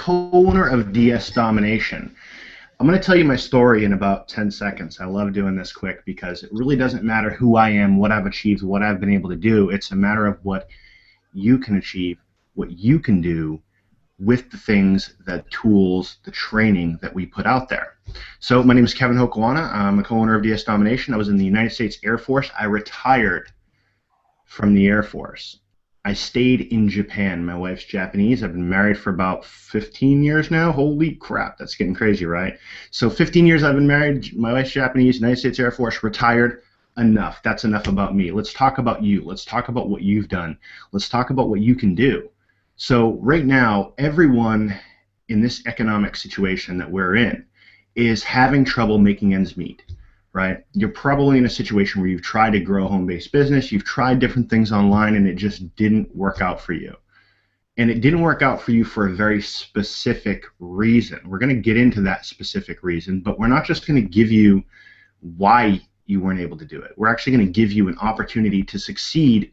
co-owner of DS Domination. I'm going to tell you my story in about 10 seconds. I love doing this quick because it really doesn't matter who I am, what I've achieved, what I've been able to do. It's a matter of what you can achieve, what you can do with the things, the tools, the training that we put out there. So my name is Kevin Hokawana. I'm a co-owner of DS Domination. I was in the United States Air Force. I retired from the Air Force. I stayed in Japan. My wife's Japanese. I've been married for about 15 years now. Holy crap, that's getting crazy, right? So 15 years I've been married. My wife's Japanese, United States Air Force, retired. Enough. That's enough about me. Let's talk about you. Let's talk about what you've done. Let's talk about what you can do. So right now, everyone in this economic situation that we're in is having trouble making ends meet. Right? You're probably in a situation where you've tried to grow a home-based business, you've tried different things online, and it just didn't work out for you. And it didn't work out for you for a very specific reason. We're going to get into that specific reason, but we're not just going to give you why you weren't able to do it. We're actually going to give you an opportunity to succeed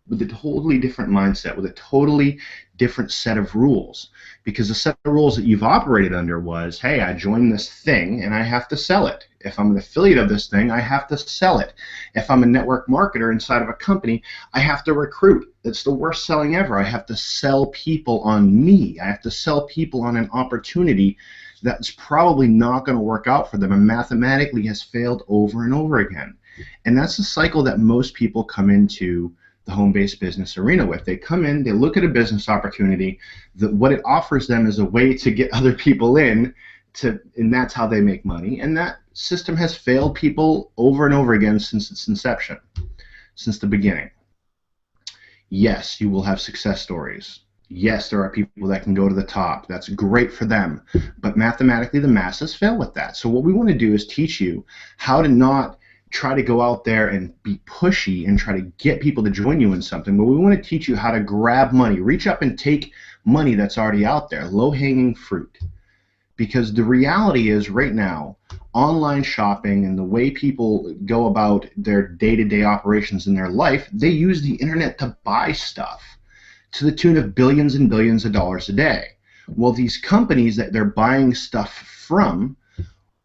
with a totally different mindset, with a totally different set of rules. Because the set of rules that you've operated under was, hey, I joined this thing and I have to sell it. If I'm an affiliate of this thing, I have to sell it. If I'm a network marketer inside of a company, I have to recruit. It's the worst selling ever. I have to sell people on me. I have to sell people on an opportunity that's probably not going to work out for them and mathematically has failed over and over again. And that's the cycle that most people come into the home-based business arena with. They come in, they look at a business opportunity, what it offers them is a way to get other people in, and that's how they make money. And that system has failed people over and over again since its inception, since the beginning. Yes, you will have success stories. Yes, there are people that can go to the top. That's great for them. But mathematically, the masses fail with that. So what we want to do is teach you how to not try to go out there and be pushy and try to get people to join you in something, but we want to teach you how to grab money, reach up and take money that's already out there, low-hanging fruit. Because the reality is right now, online shopping and the way people go about their day-to-day operations in their life, they use the internet to buy stuff to the tune of billions and billions of dollars a day. Well, these companies that they're buying stuff from,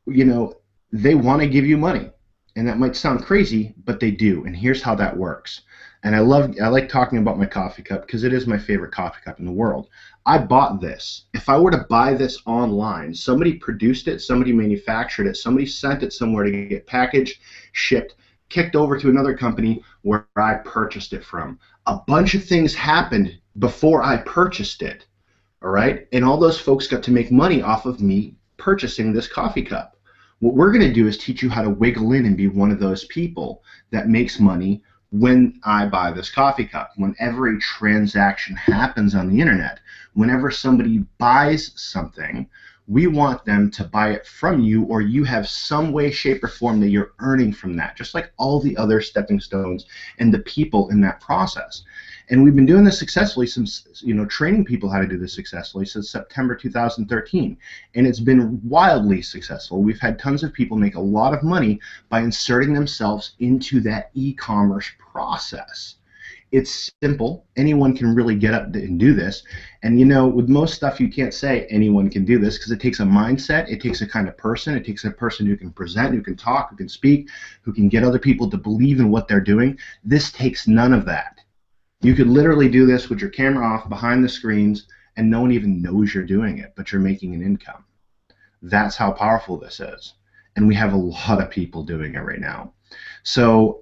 they want to give you money. And that might sound crazy, but they do. And here's how that works. And I like talking about my coffee cup because it is my favorite coffee cup in the world. I bought this. If I were to buy this online, somebody produced it, somebody manufactured it, somebody sent it somewhere to get packaged, shipped, kicked over to another company where I purchased it from. A bunch of things happened before I purchased it. All right? And all those folks got to make money off of me purchasing this coffee cup. What we're going to do is teach you how to wiggle in and be one of those people that makes money when I buy this coffee cup. Whenever a transaction happens on the internet, whenever somebody buys something, we want them to buy it from you, or you have some way, shape, or form that you're earning from that, just like all the other stepping stones and the people in that process. And we've been doing this successfully since, training people how to do this successfully since September 2013. And it's been wildly successful. We've had tons of people make a lot of money by inserting themselves into that e-commerce process. It's simple. Anyone can really get up and do this. And with most stuff you can't say anyone can do this because it takes a mindset, it takes a kind of person, it takes a person who can present, who can talk, who can speak, who can get other people to believe in what they're doing. This takes none of that. You could literally do this with your camera off behind the screens and no one even knows you're doing it, but you're making an income. That's how powerful this is. And we have a lot of people doing it right now. So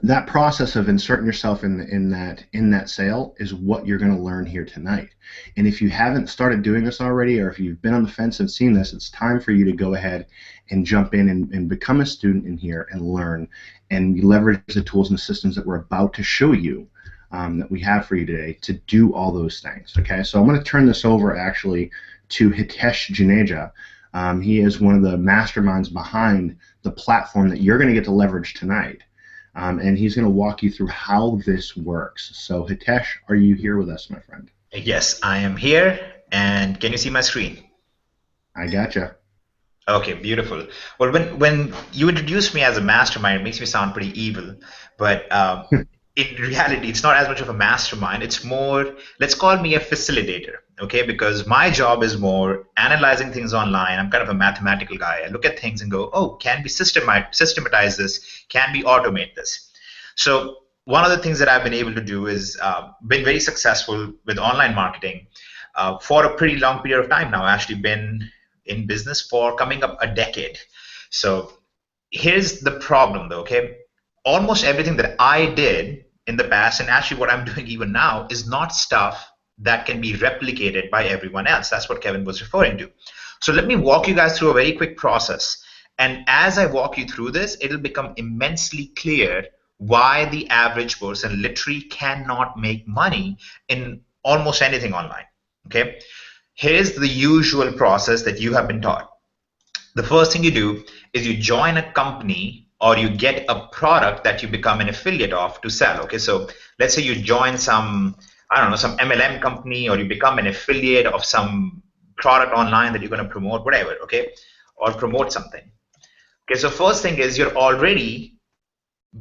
that process of inserting yourself in that sale is what you're going to learn here tonight. And if you haven't started doing this already, or if you've been on the fence and seen this, it's time for you to go ahead and jump in and become a student in here and learn and leverage the tools and the systems that we're about to show you. That we have for you today to do all those things. Okay, so I'm going to turn this over actually to Hitesh Juneja. He is one of the masterminds behind the platform that you're going to get to leverage tonight, and he's going to walk you through how this works. So Hitesh, are you here with us, my friend? Yes, I am here, and can you see my screen? I gotcha. Okay, beautiful. Well, when you introduced me as a mastermind, it makes me sound pretty evil, but in reality, it's not as much of a mastermind. It's more, let's call me a facilitator. okay? Because my job is more analyzing things online. I'm kind of a mathematical guy. I look at things and go, oh, can we systematize this? Can we automate this? So one of the things that I've been able to do is been very successful with online marketing for a pretty long period of time now. I've actually been in business for coming up a decade. So here's the problem though, okay? Almost everything that I did in the past, and actually what I'm doing even now, is not stuff that can be replicated by everyone else. That's what Kevin was referring to. So let me walk you guys through a very quick process. And as I walk you through this, it'll become immensely clear why the average person literally cannot make money in almost anything online, okay? Here's the usual process that you have been taught. The first thing you do is you join a company or you get a product that you become an affiliate of to sell. Okay, so let's say you join some, I don't know, some MLM company, or you become an affiliate of some product online that you're going to promote, whatever, okay, or promote something. Okay, so first thing is you're already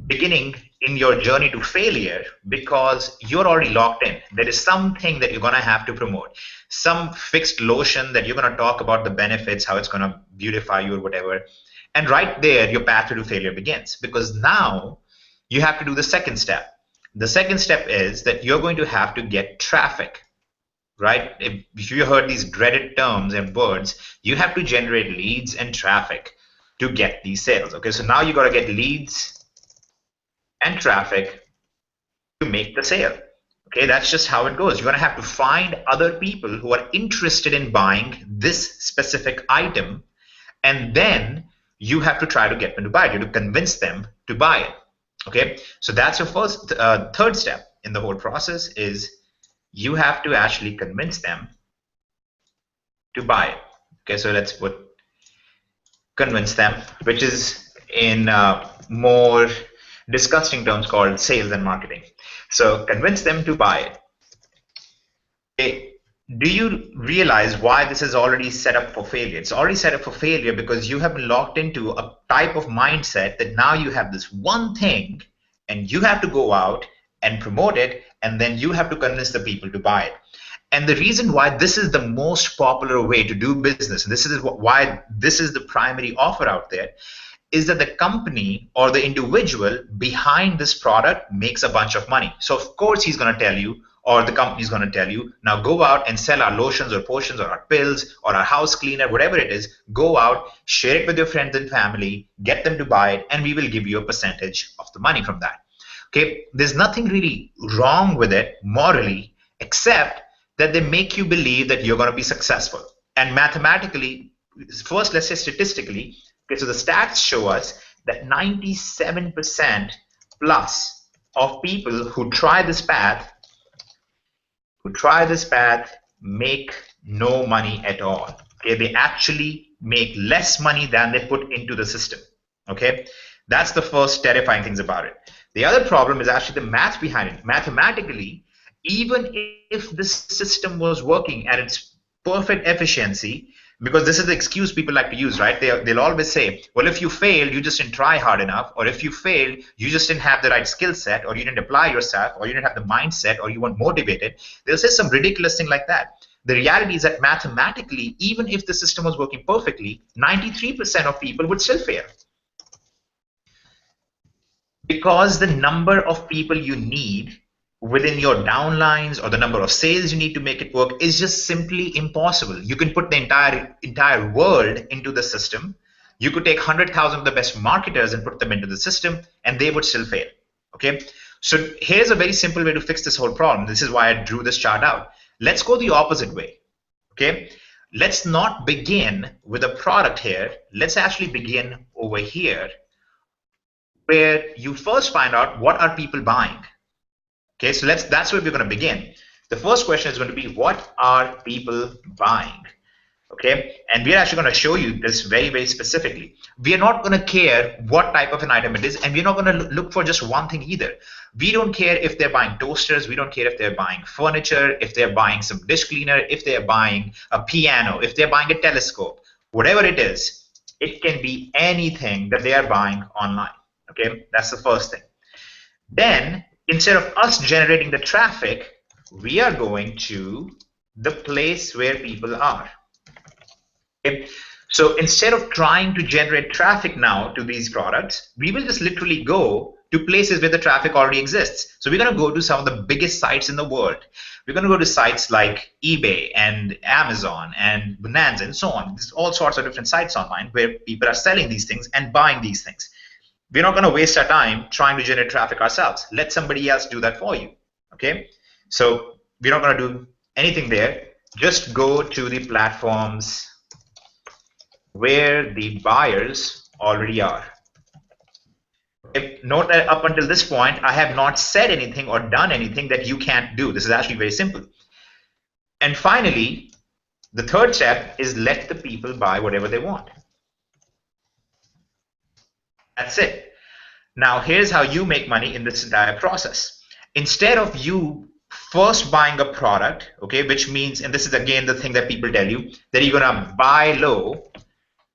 beginning in your journey to failure because you're already locked in. There is something that you're going to have to promote, some fixed lotion that you're going to talk about the benefits, how it's going to beautify you or whatever. And right there, your path to failure begins, because now you have to do the second step. The second step is that you're going to have to get traffic, right? If you heard these dreaded terms and words, you have to generate leads and traffic to get these sales. Okay, so now you got to get leads and traffic to make the sale. Okay, that's just how it goes. You're going to have to find other people who are interested in buying this specific item, and then you have to try to get them to buy it. You have to convince them to buy it. Okay, so that's your first, third step in the whole process is you have to actually convince them to buy it. Okay, so let's put convince them, which is in more disgusting terms called sales and marketing. So convince them to buy it. Okay. Do you realize why this is already set up for failure? It's already set up for failure because you have been locked into a type of mindset that now you have this one thing and you have to go out and promote it, and then you have to convince the people to buy it. And the reason why this is the most popular way to do business, and this is why this is the primary offer out there, is that the company or the individual behind this product makes a bunch of money. So of course he's going to tell you, or the company is going to tell you, now go out and sell our lotions or potions or our pills or our house cleaner, whatever it is. Go out, share it with your friends and family, get them to buy it, and we will give you a percentage of the money from that. Okay, there's nothing really wrong with it morally, except that they make you believe that you're going to be successful. And mathematically, first let's say statistically, okay, so the stats show us that 97% plus of people who try this path make no money at all. Okay, they actually make less money than they put into the system. Okay, that's the first terrifying things about it. The other problem is actually the math behind it. Mathematically, even if this system was working at its perfect efficiency, because this is the excuse people like to use, right? They'll always say, well, if you failed, you just didn't try hard enough, or if you failed, you just didn't have the right skill set, or you didn't apply yourself, or you didn't have the mindset, or you weren't motivated. They'll say some ridiculous thing like that. The reality is that mathematically, even if the system was working perfectly, 93% of people would still fail. Because the number of people you need within your downlines or the number of sales you need to make it work is just simply impossible. You can put the entire world into the system. You could take 100,000 of the best marketers and put them into the system, and they would still fail. Okay, so here's a very simple way to fix this whole problem. This is why I drew this chart out. Let's go the opposite way. Okay, let's not begin with a product here. Let's actually begin over here, where you first find out what are people buying. Okay, so that's where we're going to begin. The first question is going to be, what are people buying? Okay, and we're actually going to show you this very, very specifically. We are not going to care what type of an item it is, and we're not going to look for just one thing either. We don't care if they're buying toasters, we don't care if they're buying furniture, if they're buying some dish cleaner, if they're buying a piano, if they're buying a telescope, whatever it is, it can be anything that they are buying online. Okay, that's the first thing. Then, instead of us generating the traffic, we are going to the place where people are. Okay? So instead of trying to generate traffic now to these products, we will just literally go to places where the traffic already exists. So we're going to go to some of the biggest sites in the world. We're going to go to sites like eBay and Amazon and Bonanza and so on. There's all sorts of different sites online where people are selling these things and buying these things. We're not going to waste our time trying to generate traffic ourselves. Let somebody else do that for you. Okay? So we're not going to do anything there. Just go to the platforms where the buyers already are. Note that up until this point, I have not said anything or done anything that you can't do. This is actually very simple. And finally, the third step is let the people buy whatever they want. That's it. Now, here's how you make money in this entire process. Instead of you first buying a product, okay, which means, and this is again the thing that people tell you, that you're going to buy low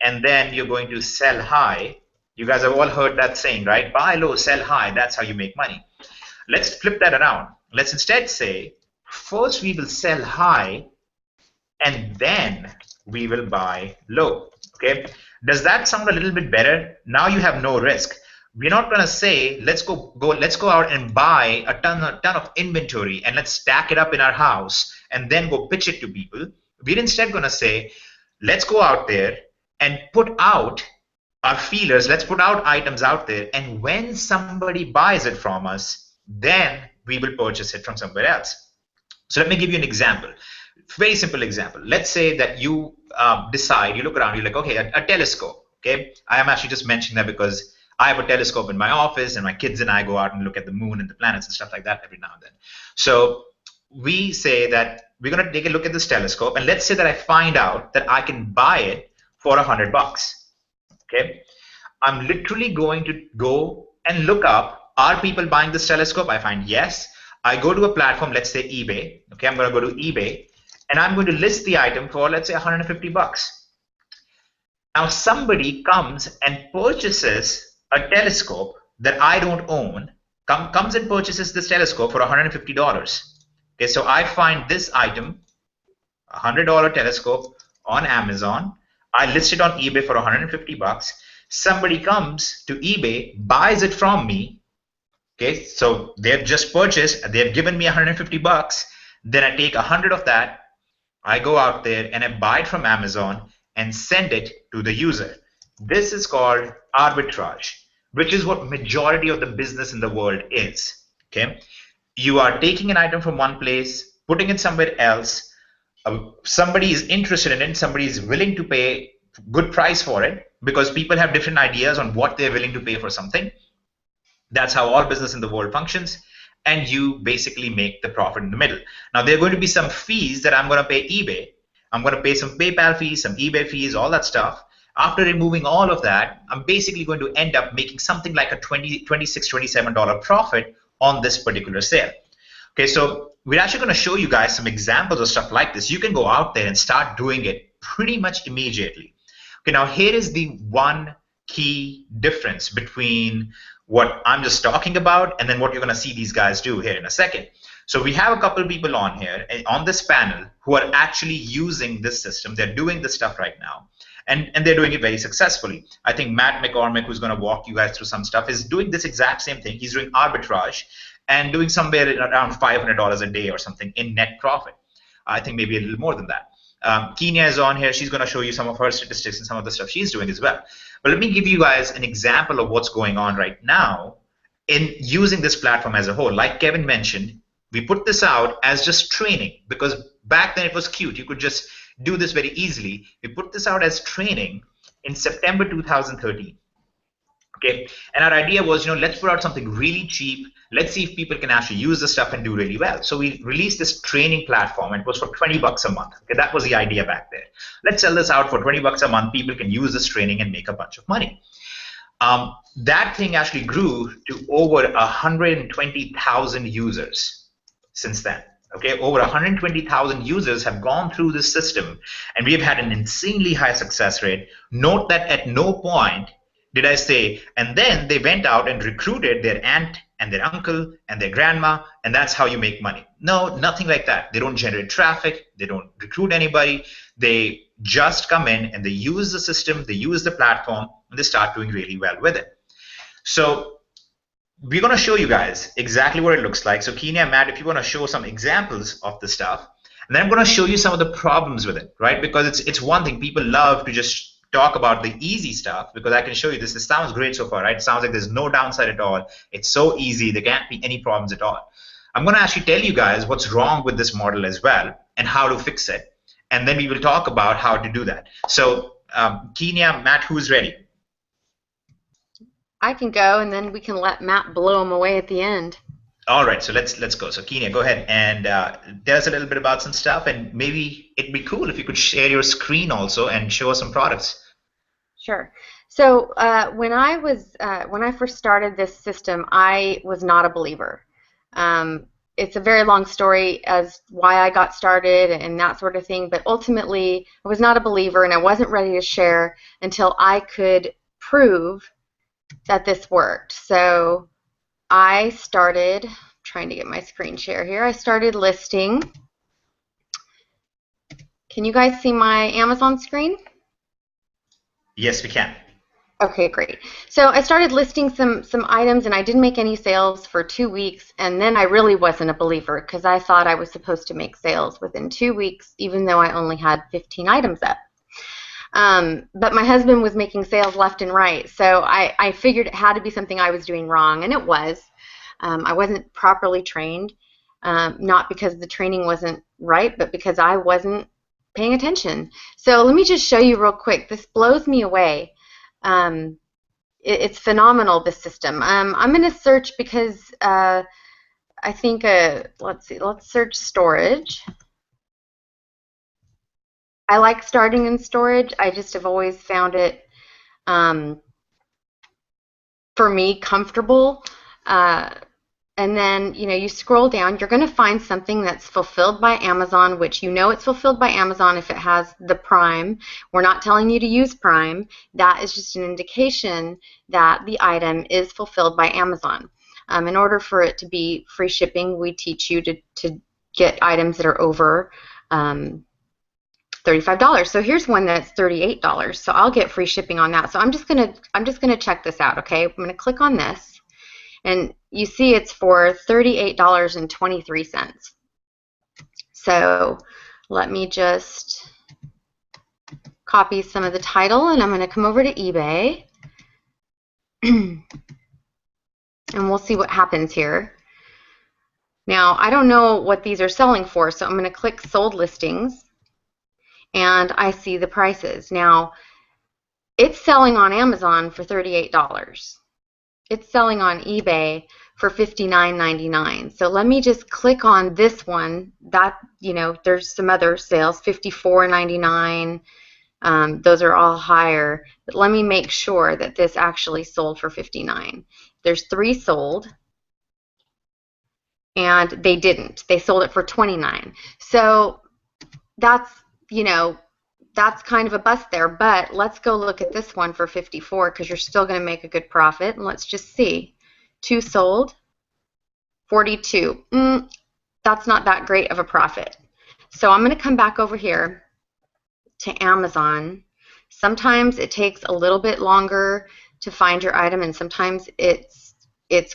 and then you're going to sell high. You guys have all heard that saying, right? Buy low, sell high. That's how you make money. Let's flip that around. Let's instead say, first we will sell high and then we will buy low. Okay? Does that sound a little bit better? Now you have no risk. We're not going to say, let's go out and buy a ton of inventory and let's stack it up in our house and then go pitch it to people. We're instead going to say, let's go out there and put out our feelers, let's put out items out there, and when somebody buys it from us, then we will purchase it from somewhere else. So let me give you an example. Very simple example. Let's say that you decide, you look around, you're like, okay, a telescope. Okay, I am actually just mentioning that because I have a telescope in my office, and my kids and I go out and look at the moon and the planets and stuff like that every now and then. So we say that we're going to take a look at this telescope, and let's say that I find out that I can buy it for $100. Okay, I'm literally going to go and look up, are people buying this telescope? I find yes. I go to a platform, let's say eBay. Okay, I'm going to go to eBay and I'm going to list the item for, let's say, $150. Now somebody comes and purchases a telescope that I don't own, comes and purchases this telescope for $150. Okay, so I find this item, $100 telescope on Amazon. I list it on eBay for $150. Somebody comes to eBay, buys it from me. Okay, so they've just purchased, they've given me $150. Then I take 100 of that, I go out there and I buy it from Amazon and send it to the user. This is called arbitrage, which is what majority of the business in the world is. Okay, you are taking an item from one place, putting it somewhere else. Somebody is interested in it, somebody is willing to pay good price for it because people have different ideas on what they're willing to pay for something. That's how all business in the world functions, and you basically make the profit in the middle. Now there are going to be some fees that I'm going to pay eBay. I'm going to pay some PayPal fees, some eBay fees, all that stuff. After removing all of that, I'm basically going to end up making something like a $26, $27 profit on this particular sale. Okay, so we're actually going to show you guys some examples of stuff like this. You can go out there and start doing it pretty much immediately. Okay, now here is the one key difference between what I'm just talking about and then what you're going to see these guys do here in a second. So we have a couple of people on here, on this panel, who are actually using this system. They're doing this stuff right now. And they're doing it very successfully. I think Matt McCormick, who's going to walk you guys through some stuff, is doing this exact same thing. He's doing arbitrage and doing somewhere around $500 a day or something in net profit. I think maybe a little more than that. Kenya is on here. She's going to show you some of her statistics and some of the stuff she's doing as well. But let me give you guys an example of what's going on right now in using this platform as a whole. Like Kevin mentioned, we put this out as just training because back then it was cute. You could just do this very easily. We put this out as training in September 2013. Okay, and our idea was, let's put out something really cheap. Let's see if people can actually use this stuff and do really well. So we released this training platform, and it was for $20 a month. Okay, that was the idea back there. Let's sell this out for $20 a month. People can use this training and make a bunch of money. That thing actually grew to over 120,000 users since then. Okay, over 120,000 users have gone through this system, and we have had an insanely high success rate. Note that at no point did I say, and then they went out and recruited their aunt and their uncle and their grandma, and that's how you make money. No, nothing like that. They don't generate traffic. They don't recruit anybody. They just come in and they use the system, they use the platform, and they start doing really well with it. So we're going to show you guys exactly what it looks like. So Kenya and Matt, if you want to show some examples of the stuff, and then I'm going to show you some of the problems with it, right? Because it's one thing, people love to just talk about the easy stuff, because I can show you this. This sounds great so far, right? It sounds like there's no downside at all. It's so easy. There can't be any problems at all. I'm going to actually tell you guys what's wrong with this model as well and how to fix it. And then we will talk about how to do that. So Kenya, Matt, who's ready? I can go, and then we can let Matt blow him away at the end. All right, so let's go. So Kenya, go ahead and tell us a little bit about some stuff, and maybe it'd be cool if you could share your screen also and show us some products. Sure. So when I first started this system, I was not a believer. It's a very long story as why I got started and that sort of thing, but ultimately I was not a believer, and I wasn't ready to share until I could prove that this worked. So I started trying to get my screen share here. I started listing. Can you guys see my Amazon screen? Yes, we can. Okay, great. So I started listing some items, and I didn't make any sales for 2 weeks, and then I really wasn't a believer because I thought I was supposed to make sales within 2 weeks, even though I only had 15 items up. But my husband was making sales left and right, so I figured it had to be something I was doing wrong, and it was. I wasn't properly trained, not because the training wasn't right, but because I wasn't paying attention. So let me just show you real quick. This blows me away. It's phenomenal, this system. I'm going to search because I think, let's see, let's search storage. I like starting in storage. I just have always found it, for me, comfortable. And then, you know, you scroll down, you're going to find something that's fulfilled by Amazon, which you know it's fulfilled by Amazon if it has the Prime. We're not telling you to use Prime. That is just an indication that the item is fulfilled by Amazon. In order for it to be free shipping, we teach you to get items that are over $35. So here's one that's $38. So I'll get free shipping on that. So I'm just gonna check this out. Okay, I'm gonna click on this, and you see it's for $38.23. So let me just copy some of the title, and I'm going to come over to eBay, and we'll see what happens here. Now, I don't know what these are selling for, so I'm going to click Sold Listings, and I see the prices. Now, it's selling on Amazon for $38. It's selling on eBay for $59.99. So let me just click on this one. That, you know, there's some other sales, $54.99. Those are all higher. But let me make sure that this actually sold for $59. There's 3 sold, and they didn't. They sold it for $29. So that's, you know, that's kind of a bust there, but let's go look at this one for $54 because you're still going to make a good profit. And let's just see. 2 sold, $42. That's not that great of a profit. So I'm going to come back over here to Amazon. Sometimes it takes a little bit longer to find your item, and sometimes it's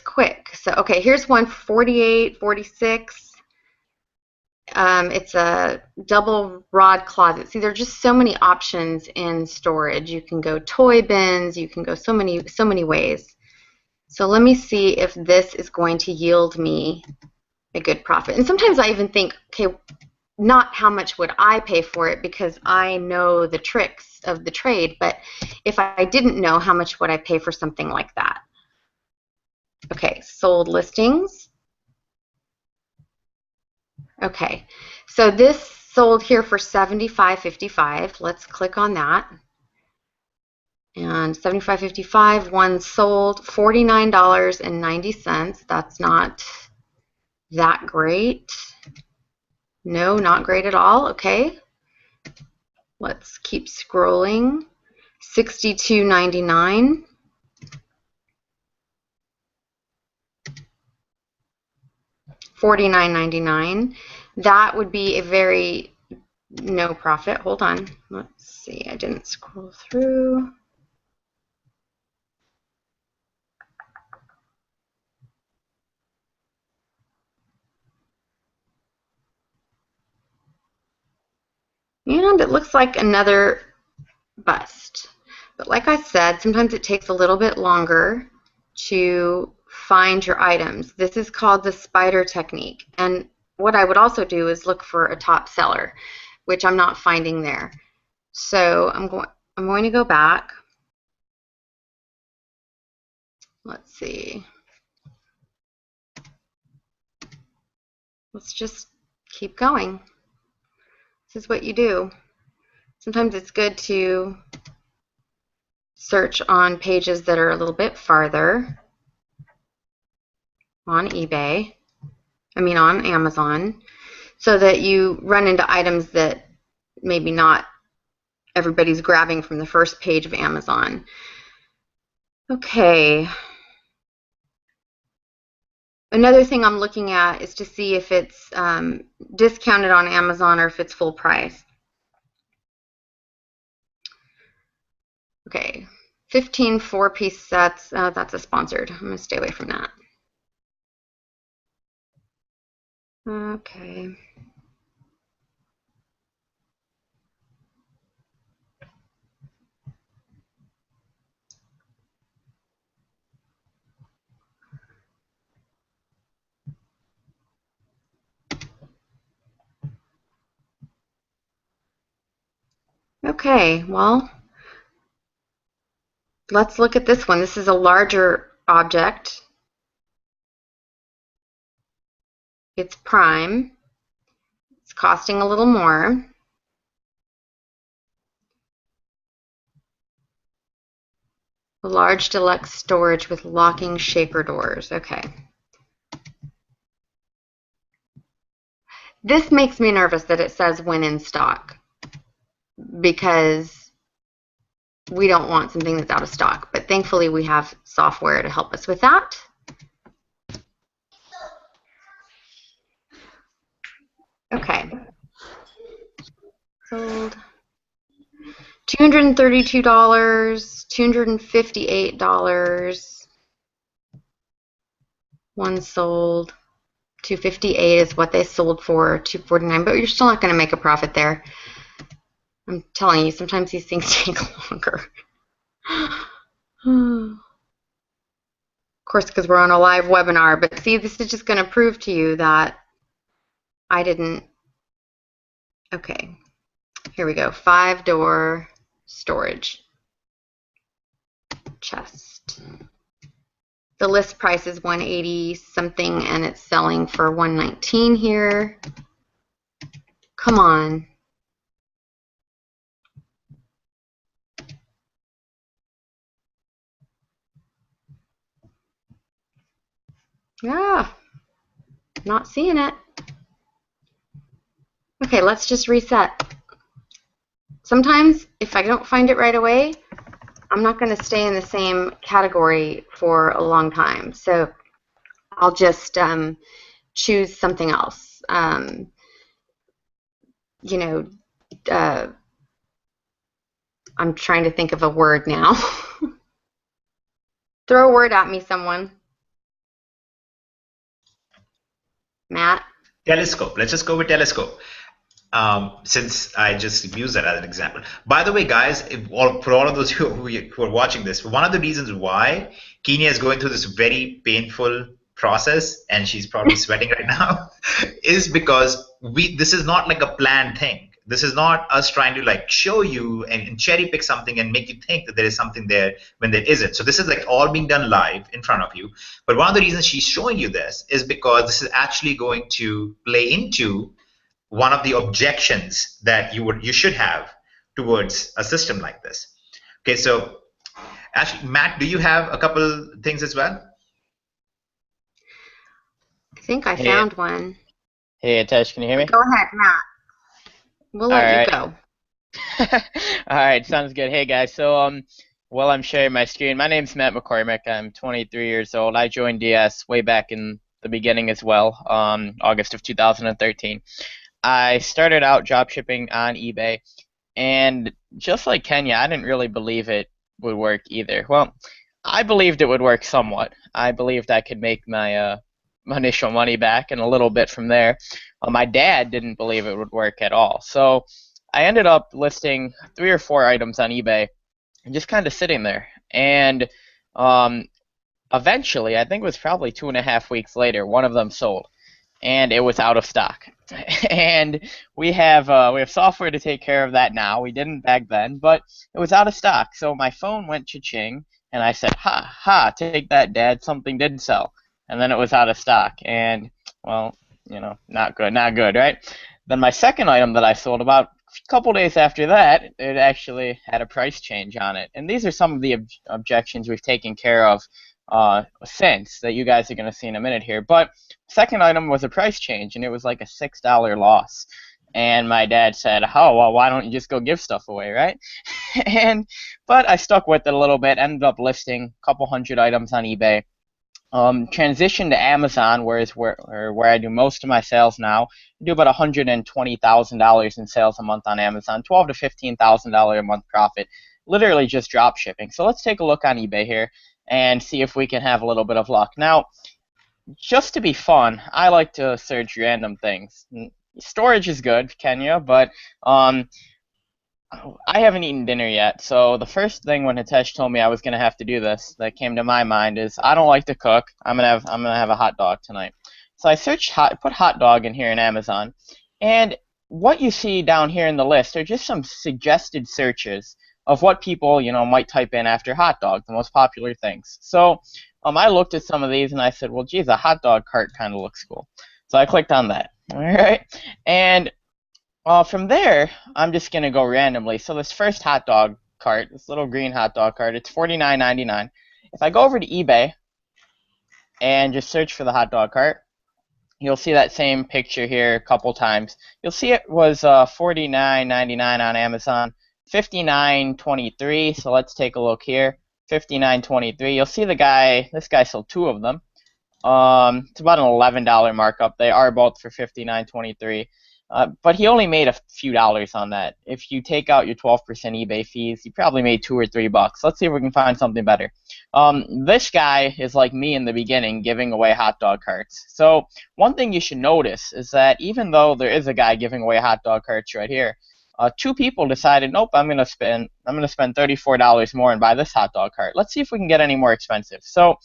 quick. So okay, here's one for $48, $46. It's a double rod closet. See, there are just so many options in storage. You can go toy bins. You can go so many ways. So let me see if this is going to yield me a good profit. And sometimes I even think, okay, not how much would I pay for it because I know the tricks of the trade, but if I didn't know, how much would I pay for something like that? Okay, sold listings. Okay, so this sold here for $75.55. Let's click on that. And $75.55, one sold $49.90. That's not that great. No, not great at all. Okay, let's keep scrolling. $62.99. $49.99. That would be a very no profit. Hold on. Let's see. I didn't scroll through. And it looks like another bust. But like I said, sometimes it takes a little bit longer to find your items. This is called the spider technique. And what I would also do is look for a top seller, which I'm not finding there. So I'm going to go back. Let's see. Let's just keep going. This is what you do. Sometimes it's good to search on pages that are a little bit farther on eBay, on Amazon, so that you run into items that maybe not everybody's grabbing from the first page of Amazon. Okay. Another thing I'm looking at is to see if it's discounted on Amazon or if it's full price. Okay, 15 4-piece sets. That's a sponsored. I'm going to stay away from that. Okay. Okay, well, let's look at this one. This is a larger object. It's prime. It's costing a little more. A large deluxe storage with locking shaker doors. Okay. This makes me nervous that it says when in stock, because we don't want something that's out of stock. But thankfully we have software to help us with that. Okay. Sold. $232, $258. One sold. $258 is what they sold for. $249, but you're still not going to make a profit there. I'm telling you, sometimes these things take longer. Of course, because we're on a live webinar, but see, this is just going to prove to you that I didn't. Okay, here we go. 5-door storage chest. The list price is $180 something, and it's selling for $119 here. Come on. Ah, not seeing it. Okay, let's just reset. Sometimes, if I don't find it right away, I'm not going to stay in the same category for a long time. So I'll just choose something else. You know, I'm trying to think of a word now. Throw a word at me, someone. Matt? Telescope. Let's just go with telescope. Since I just used that as an example. By the way, guys, for all of those who are watching this, one of the reasons why Kenya is going through this very painful process, and she's probably sweating right now, is because this is not like a planned thing. This is not us trying to like show you and cherry pick something and make you think that there is something there when there isn't. So this is like all being done live in front of you. But one of the reasons she's showing you this is because this is actually going to play into one of the objections that you should have towards a system like this. Okay, so actually, Matt, do you have a couple things as well? I think I found one. Hey, Atesh, can you hear me? Go ahead, Matt. We'll let you go. All right, sounds good. Hey, guys. So, while I'm sharing my screen, my name's Matt McCormick. I'm 23 years old. I joined DS way back in the beginning as well, August of 2013. I started out drop shipping on eBay, and just like Kenya, I didn't really believe it would work either. Well, I believed it would work somewhat. I believed I could make my initial money back and a little bit from there. My dad didn't believe it would work at all. So I ended up listing 3 or 4 items on eBay and just kind of sitting there. And um, eventually, I think it was probably 2.5 weeks later, one of them sold, and it was out of stock. And we have software to take care of that now. We didn't back then, but it was out of stock. So my phone went cha-ching, and I said, "Ha ha! Take that, Dad! Something did sell." And then it was out of stock, and well, not good, not good, right? Then my second item that I sold about a couple days after that, it actually had a price change on it. And these are some of the objections we've taken care of since that you guys are going to see in a minute here. But second item was a price change, and it was like a $6 loss. And my dad said, "Oh, well, why don't you just go give stuff away, right?" But I stuck with it a little bit, ended up listing a couple hundred items on eBay. Transitioned to Amazon, where I do most of my sales now. I do about $120,000 in sales a month on Amazon, $12,000 to $15,000 a month profit, literally just drop shipping. So let's take a look on eBay here and see if we can have a little bit of luck. Now, just to be fun, I like to search random things. Storage is good, Kenya, but I haven't eaten dinner yet, so the first thing when Hitesh told me I was gonna have to do this that came to my mind is I don't like to cook. I'm gonna have a hot dog tonight. So I put hot dog in here in Amazon, and what you see down here in the list are just some suggested searches of what people might type in after hot dog, the most popular things. So I looked at some of these and I said, well, geez, a hot dog cart kind of looks cool. So I clicked on that. All right, and from there, I'm just going to go randomly. So this first hot dog cart, this little green hot dog cart, it's $49.99. If I go over to eBay and just search for the hot dog cart, you'll see that same picture here a couple times. You'll see it was $49.99 on Amazon, $59.23. So let's take a look here, $59.23. You'll see this guy sold 2 of them. It's about an $11 markup. They are both for $59.23. But he only made a few dollars on that. If you take out your 12% eBay fees, he probably made $2 or $3. Let's see if we can find something better. This guy is like me in the beginning, giving away hot dog carts. So one thing you should notice is that even though there is a guy giving away hot dog carts right here, 2 people decided, nope, I'm gonna spend $34 more and buy this hot dog cart. Let's see if we can get any more expensive. So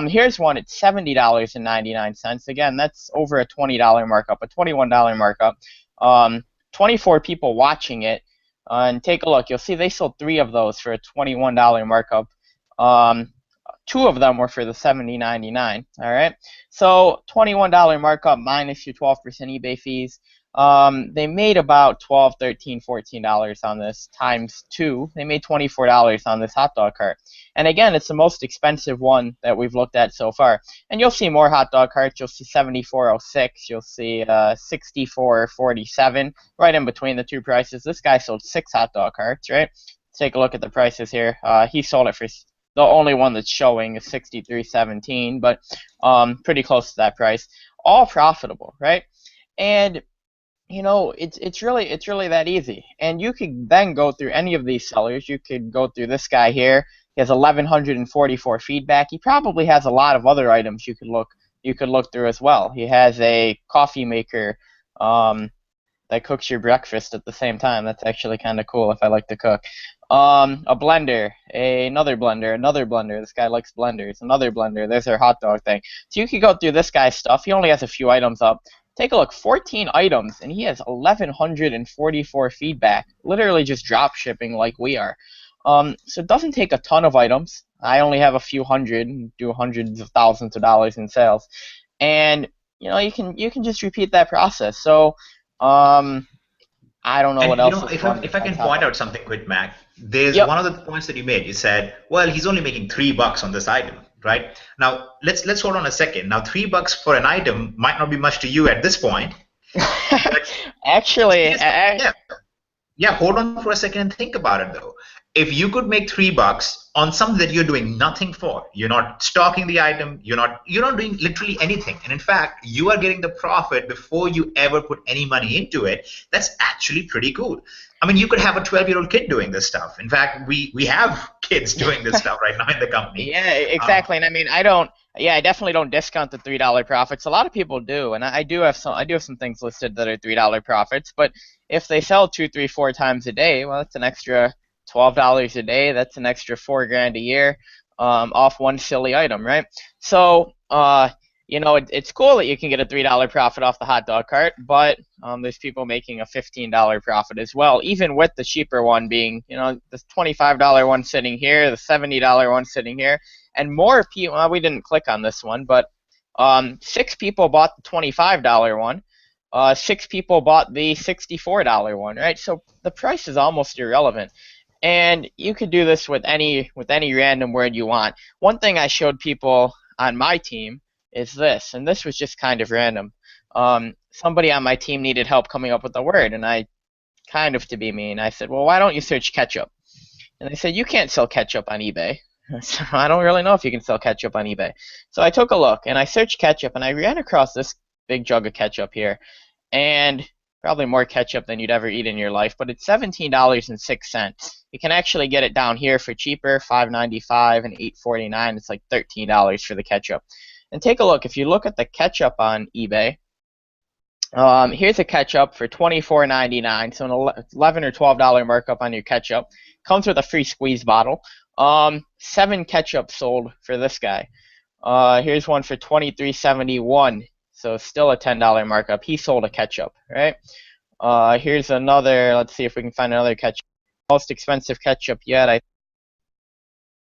here's one. It's $70.99. Again, that's over a $20 markup, a $21 markup. 24 people watching it. And take a look. You'll see they sold 3 of those for a $21 markup. 2 of them were for the $70.99. All right. So $21 markup minus your 12% eBay fees. They made about $12, $13, $14 on this times 2. They made $24 on this hot dog cart. And again, it's the most expensive one that we've looked at so far. And you'll see more hot dog carts. You'll see $74.06. You'll see $64.47. Right in between the 2 prices. This guy sold 6 hot dog carts, right? Let's take a look at the prices here. He sold it for the only one that's showing is $63.17, but pretty close to that price. All profitable, right? And it's really that easy. And you could then go through any of these sellers. You could go through this guy here. He has 1,144 feedback. He probably has a lot of other items you could look through as well. He has a coffee maker that cooks your breakfast at the same time. That's actually kind of cool if I like to cook. A blender, another blender. This guy likes blenders. Another blender. There's our hot dog thing. So you could go through this guy's stuff. He only has a few items up. Take a look, 14 items, and he has 1,144 feedback, literally just drop shipping like we are. So it doesn't take a ton of items. I only have a few hundred, do hundreds of thousands of dollars in sales, and you can just repeat that process. So I don't know what else. If I can point out something quick, Mac, there's one of the points that you made. You said, well, he's only making $3 on this item. Right now, let's hold on a second. Now, $3 for an item might not be much to you at this point. Actually, Yeah, hold on for a second and think about it though. If you could make $3 on something that you're doing nothing for, you're not stocking the item, you're not doing literally anything, and in fact, you are getting the profit before you ever put any money into it. That's actually pretty cool. I mean, you could have a 12-year-old kid doing this stuff. In fact, we have kids doing this stuff right now in the company. Yeah, exactly. And I mean, I definitely don't discount the $3 profits. A lot of people do, and I do have some things listed that are $3 profits. But if they sell 2, 3, 4 times a day, well, that's an extra $12 a day. That's an extra $4,000 a year, off one silly item, right? So, it's cool that you can get a $3 profit off the hot dog cart, but there's people making a $15 profit as well, even with the cheaper one being, the $25 one sitting here, the $70 one sitting here, and more people. Well, we didn't click on this one, but 6 people bought the $25 one. 6 people bought the $64 one, right? So the price is almost irrelevant. And you could do this with any random word you want. One thing I showed people on my team is this, and this was just kind of random. Somebody on my team needed help coming up with a word, and I, kind of to be mean, I said, well, why don't you search ketchup? And they said, you can't sell ketchup on eBay. So I don't really know if you can sell ketchup on eBay. So I took a look, and I searched ketchup, and I ran across this big jug of ketchup here, and probably more ketchup than you'd ever eat in your life, but it's $17.06. You can actually get it down here for cheaper, $5.95 and $8.49. It's like $13 for the ketchup. And take a look. If you look at the ketchup on eBay, here's a ketchup for $24.99, so an $11 or $12 markup on your ketchup. Comes with a free squeeze bottle. 7 ketchup sold for this guy. Here's one for $23.71, so still a $10 markup. He sold a ketchup, right? Here's another. Let's see if we can find another ketchup. Most expensive ketchup yet, I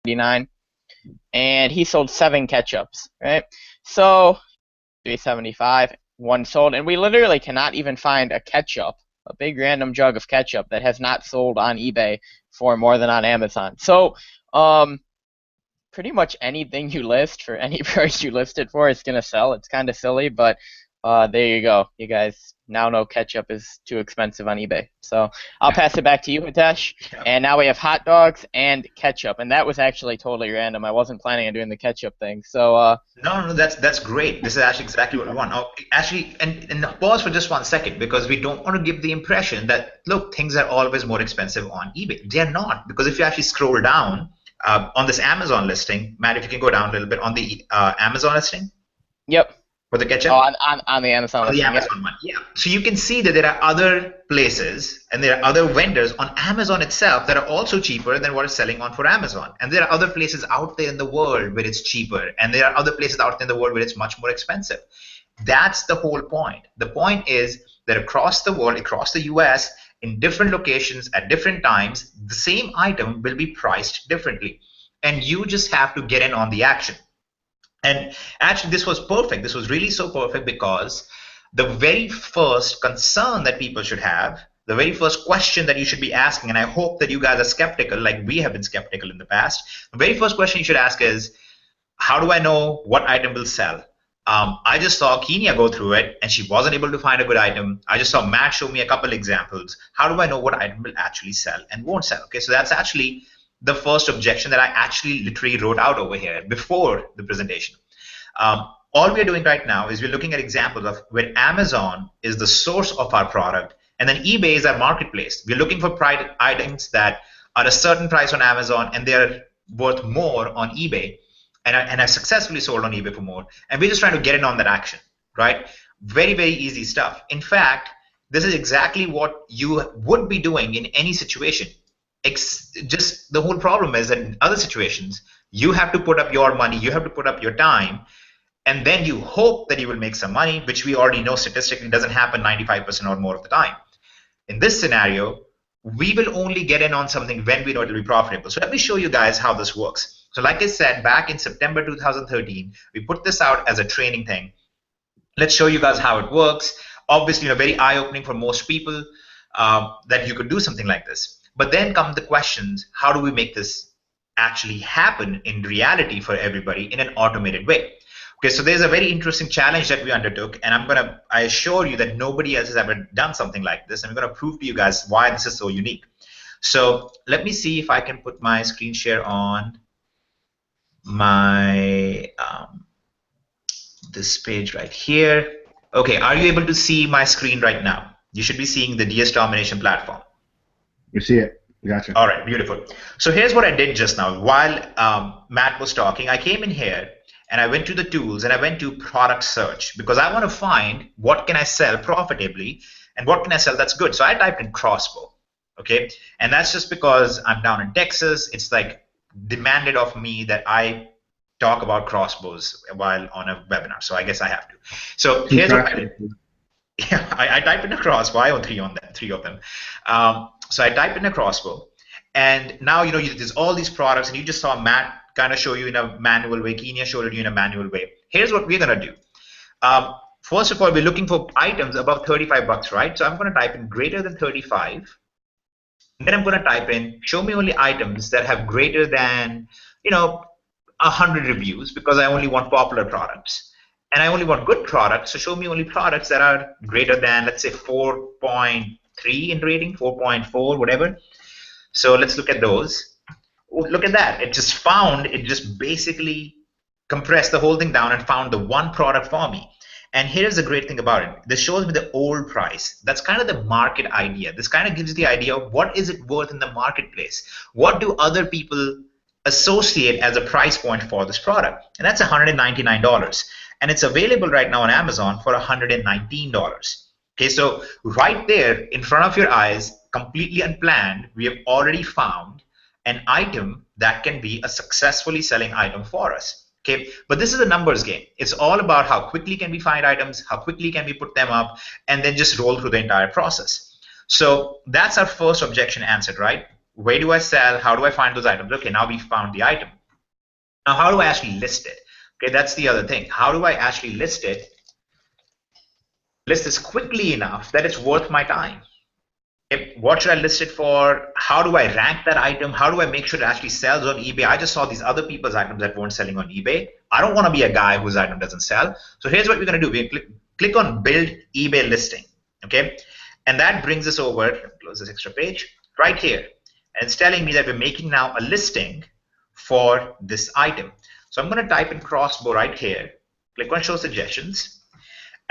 think, $99. And he sold 7 ketchups, right? So $3.75, 1 sold, and we literally cannot even find a ketchup, a big random jug of ketchup that has not sold on eBay for more than on Amazon. So pretty much anything you list for any price you list it for is gonna sell. It's kind of silly, but there you go. You guys now know ketchup is too expensive on eBay. So I'll pass it back to you, Hitesh. And now we have hot dogs and ketchup, and that was actually totally random. I wasn't planning on doing the ketchup thing. So no, that's great. This is actually exactly what we want. Oh, actually, and pause for just 1 second, because we don't want to give the impression that, look, things are always more expensive on eBay. They're not, because if you actually scroll down on this Amazon listing, Matt, if you can go down a little bit on the Amazon listing. Yep. For the ketchup? Oh, on the Amazon. On the Amazon one, yeah. So you can see that there are other places and there are other vendors on Amazon itself that are also cheaper than what is selling on for Amazon. And there are other places out there in the world where it's cheaper, and there are other places out there in the world where it's much more expensive. That's the whole point. The point is that across the world, across the US, in different locations at different times, the same item will be priced differently. And you just have to get in on the action. And actually, this was perfect. This was really so perfect, because the very first concern that people should have, the very first question that you should be asking, and I hope that you guys are skeptical like we have been skeptical in the past, the very first question you should ask is, how do I know what item will sell? I just saw Kenya go through it, and she wasn't able to find a good item. I just saw Matt show me a couple examples. How do I know what item will actually sell and won't sell? Okay, so that's actually the first objection that I actually literally wrote out over here before the presentation. All we're doing right now is we're looking at examples of where Amazon is the source of our product, and then eBay is our marketplace. We're looking for items that are a certain price on Amazon and they're worth more on eBay, and I've successfully sold on eBay for more, and we're just trying to get in on that action, right? Very, very easy stuff. In fact, this is exactly what you would be doing in any situation. Just the whole problem is that in other situations, you have to put up your money, you have to put up your time, and then you hope that you will make some money, which we already know statistically doesn't happen 95% or more of the time. In this scenario, we will only get in on something when we know it will be profitable. So let me show you guys how this works. So like I said, back in September 2013, we put this out as a training thing. Let's show you guys how it works. Obviously, very eye-opening for most people that you could do something like this. But then come the questions, how do we make this actually happen in reality for everybody in an automated way? Okay, so there's a very interesting challenge that we undertook, and I assure you that nobody else has ever done something like this, and I'm gonna prove to you guys why this is so unique. So let me see if I can put my screen share on my this page right here. Okay, are you able to see my screen right now? You should be seeing the DS Domination platform. You see it. Gotcha. All right, beautiful. So here's what I did just now. While Matt was talking, I came in here and I went to the tools and I went to product search because I want to find what can I sell profitably and what can I sell that's good. So I typed in crossbow, okay? And that's just because I'm down in Texas. It's like demanded of me that I talk about crossbows while on a webinar. So I guess I have to. So here's what I did. Yeah, I typed in a crossbow. I own three of them. So I typed in a crossbow, and now there's all these products, and you just saw Matt kind of show you in a manual way. Kenya showed you in a manual way. Here's what we're gonna do. First of all, we're looking for items above 35 bucks, right? So I'm gonna type in greater than 35. And then I'm gonna type in show me only items that have greater than 100 reviews because I only want popular products. And I only want good products, so show me only products that are greater than, let's say, 4.3 in rating, 4.4, whatever. So let's look at those. Oh, look at that. It just basically compressed the whole thing down and found the one product for me. And here's the great thing about it. This shows me the old price. That's kind of the market idea. This kind of gives you the idea of what is it worth in the marketplace. What do other people associate as a price point for this product? And that's $199. And it's available right now on Amazon for $119. Okay, so right there in front of your eyes, completely unplanned, we have already found an item that can be a successfully selling item for us. Okay, but this is a numbers game. It's all about how quickly can we find items, how quickly can we put them up, and then just roll through the entire process. So that's our first objection answered, right? Where do I sell? How do I find those items? Okay, now we found the item. Now, how do I actually list it? Okay, that's the other thing. How do I actually list it? List this quickly enough that it's worth my time. Okay, what should I list it for? How do I rank that item? How do I make sure it actually sells on eBay? I just saw these other people's items that weren't selling on eBay. I don't want to be a guy whose item doesn't sell. So here's what we're going to do. We click on Build eBay Listing. Okay, and that brings us over, close this extra page, right here. And it's telling me that we're making now a listing for this item. So I'm going to type in crossbow right here, click on show suggestions,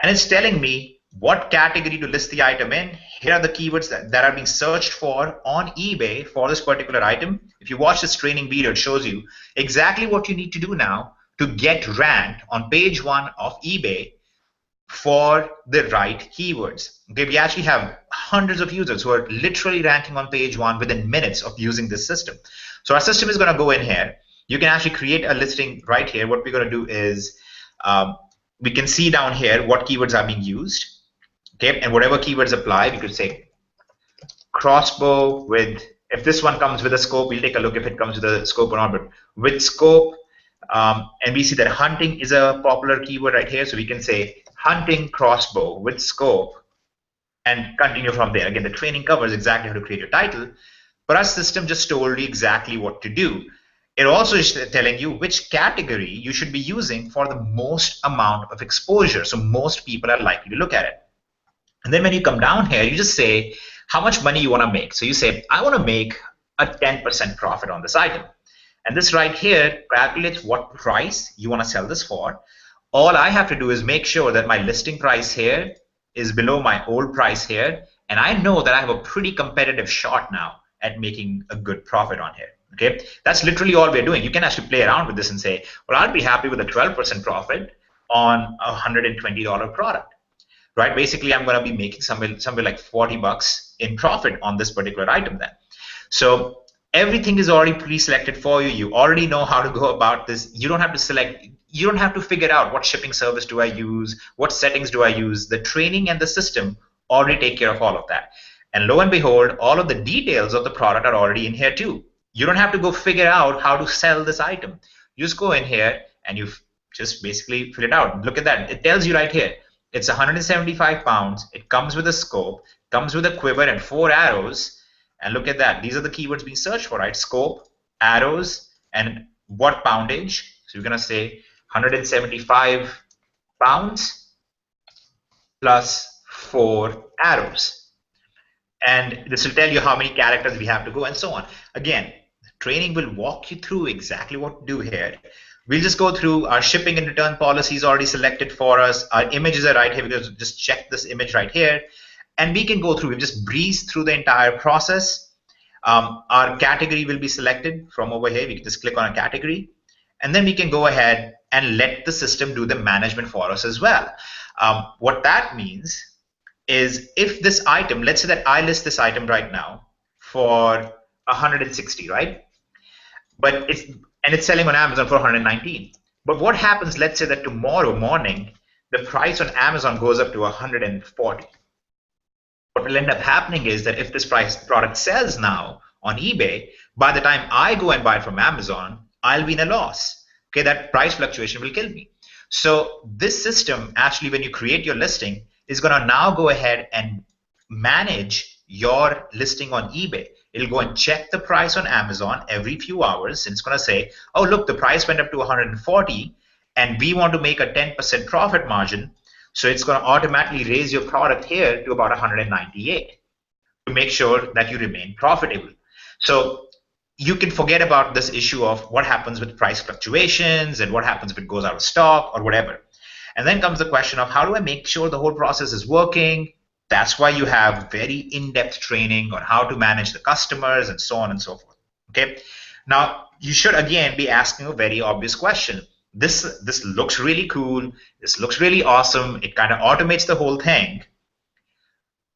and it's telling me what category to list the item in. Here are the keywords that are being searched for on eBay for this particular item. If you watch this training video, it shows you exactly what you need to do now to get ranked on page 1 of eBay for the right keywords. Okay, we actually have hundreds of users who are literally ranking on page 1 within minutes of using this system. So our system is going to go in here. You can actually create a listing right here. What we're going to do is we can see down here what keywords are being used. Okay, and whatever keywords apply, we could say crossbow with, if this one comes with a scope, we'll take a look if it comes with a scope or not, but with scope, and we see that hunting is a popular keyword right here, so we can say hunting crossbow with scope and continue from there. Again, the training covers exactly how to create your title, but our system just told you exactly what to do. It also is telling you which category you should be using for the most amount of exposure, so most people are likely to look at it. And then when you come down here, you just say how much money you want to make. So you say, I want to make a 10% profit on this item. And this right here calculates what price you want to sell this for. All I have to do is make sure that my listing price here is below my old price here. And I know that I have a pretty competitive shot now at making a good profit on here. Okay, that's literally all we're doing. You can actually play around with this and say, well, I'd be happy with a 12% profit on a $120 product. Right, basically I'm going to be making somewhere like 40 bucks in profit on this particular item then. So everything is already pre-selected for you. You already know how to go about this. You don't have to select, you don't have to figure out what shipping service do I use, what settings do I use. The training and the system already take care of all of that. And lo and behold, all of the details of the product are already in here too. You don't have to go figure out how to sell this item. You just go in here and you just basically fill it out. Look at that. It tells you right here. It's 175 pounds. It comes with a scope, comes with a quiver and 4 arrows. And look at that. These are the keywords being searched for, right? Scope, arrows, and what poundage. So you're going to say 175 pounds plus 4 arrows. And this will tell you how many characters we have to go and so on. Again, training will walk you through exactly what to do here. We'll just go through our shipping and return policies already selected for us. Our images are right here. Because just check this image right here. And we can go through, we've just breezed through the entire process. Our category will be selected from over here. We can just click on a category. And then we can go ahead and let the system do the management for us as well. What that means is if this item, let's say that I list this item right now for 160, right? But it's selling on Amazon for 119. But what happens, let's say that tomorrow morning, the price on Amazon goes up to 140. What will end up happening is that if this product sells now on eBay, by the time I go and buy it from Amazon, I'll be in a loss. Okay, that price fluctuation will kill me. So this system, actually, when you create your listing, is going to now go ahead and manage your listing on eBay. It'll go and check the price on Amazon every few hours, and it's going to say, oh, look, the price went up to 140, and we want to make a 10% profit margin. So it's going to automatically raise your product here to about 198 to make sure that you remain profitable. So you can forget about this issue of what happens with price fluctuations and what happens if it goes out of stock or whatever. And then comes the question of how do I make sure the whole process is working? That's why you have very in-depth training on how to manage the customers and so on and so forth. Okay. Now, you should again be asking a very obvious question. This looks really cool. This looks really awesome. It kind of automates the whole thing.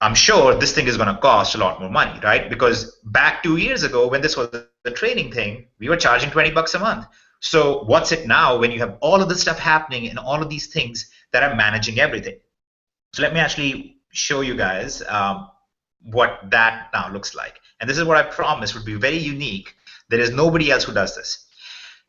I'm sure this thing is going to cost a lot more money, right? Because back 2 years ago, when this was the training thing, we were charging 20 bucks a month. So what's it now when you have all of this stuff happening and all of these things that are managing everything? So let me actually show you guys what that now looks like. And this is what I promised would be very unique. There is nobody else who does this.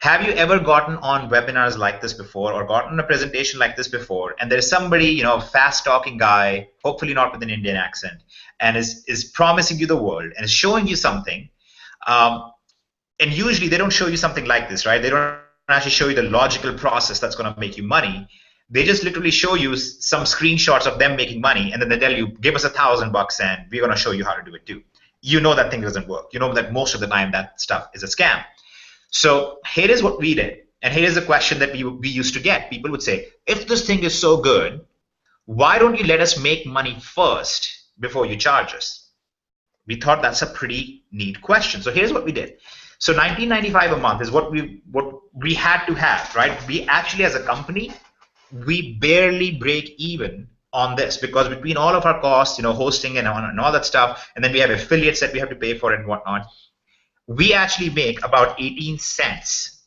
Have you ever gotten on webinars like this before or gotten a presentation like this before, and there's somebody, you know, a fast-talking guy, hopefully not with an Indian accent, and is promising you the world and is showing you something, and usually they don't show you something like this, right? They don't actually show you the logical process that's going to make you money. They just literally show you some screenshots of them making money, and then they tell you, give us $1,000 and we're going to show you how to do it too. You know that thing doesn't work. You know that most of the time that stuff is a scam. So here is what we did, and here is a question that we used to get. People would say, if this thing is so good, why don't you let us make money first before you charge us? We thought that's a pretty neat question. So here's what we did. So $19.95 a month is what we had to have, right? We actually, as a company, we barely break even on this because between all of our costs, you know, hosting and all that stuff, and then we have affiliates that we have to pay for and whatnot, we actually make about 18 cents